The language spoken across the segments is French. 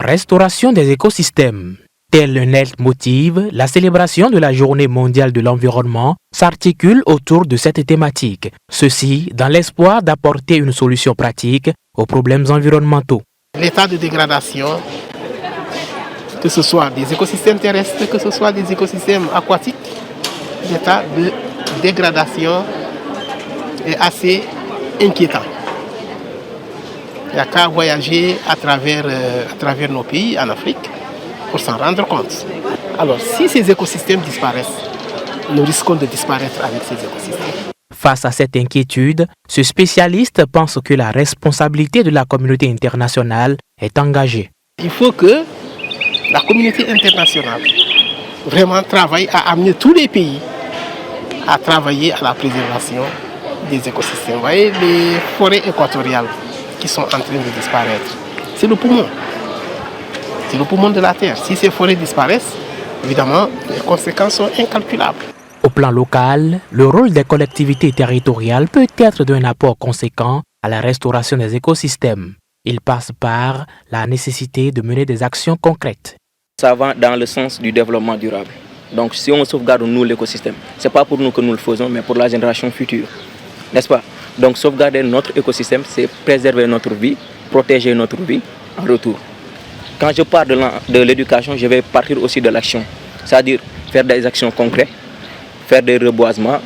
Restauration des écosystèmes. Tel un leitmotiv, la célébration de la Journée mondiale de l'environnement s'articule autour de cette thématique. Ceci dans l'espoir d'apporter une solution pratique aux problèmes environnementaux. L'état de dégradation, que ce soit des écosystèmes terrestres, que ce soit des écosystèmes aquatiques, l'état de dégradation est assez inquiétant. Il n'y a qu'à voyager à travers nos pays en Afrique pour s'en rendre compte. Alors, si ces écosystèmes disparaissent, nous risquons de disparaître avec ces écosystèmes. Face à cette inquiétude, ce spécialiste pense que la responsabilité de la communauté internationale est engagée. Il faut que la communauté internationale vraiment travaille à amener tous les pays à travailler à la préservation des écosystèmes. Vous voyez, les forêts équatoriales qui sont en train de disparaître, c'est le poumon. C'est le poumon de la Terre. Si ces forêts disparaissent, évidemment, les conséquences sont incalculables. Au plan local, le rôle des collectivités territoriales peut être d'un apport conséquent à la restauration des écosystèmes. Il passe par la nécessité de mener des actions concrètes. Ça va dans le sens du développement durable. Donc si on sauvegarde nous l'écosystème, ce n'est pas pour nous que nous le faisons, mais pour la génération future. N'est-ce pas? Donc sauvegarder notre écosystème, c'est préserver notre vie, protéger notre vie en retour. Quand je parle de l'éducation, je vais partir aussi de l'action. C'est-à-dire faire des actions concrètes, faire des reboisements.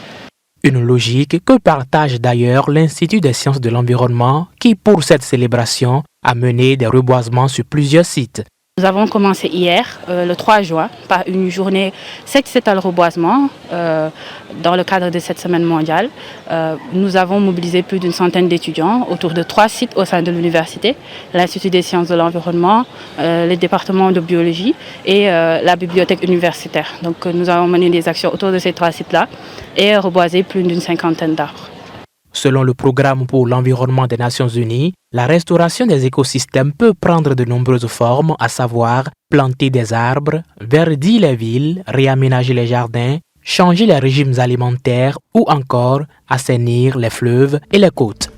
Une logique que partage d'ailleurs l'Institut des sciences de l'environnement qui, pour cette célébration, a mené des reboisements sur plusieurs sites. Nous avons commencé hier, le 3 juin, par une journée sectorielle reboisement dans le cadre de cette semaine mondiale. Nous avons mobilisé plus d'une centaine d'étudiants autour de 3 sites au sein de l'université, l'Institut des sciences de l'environnement, les départements de biologie et la bibliothèque universitaire. Donc nous avons mené des actions autour de ces 3 sites-là et reboisé plus d'une cinquantaine d'arbres. Selon le Programme pour l'environnement des Nations Unies, la restauration des écosystèmes peut prendre de nombreuses formes, à savoir planter des arbres, verdir les villes, réaménager les jardins, changer les régimes alimentaires ou encore assainir les fleuves et les côtes.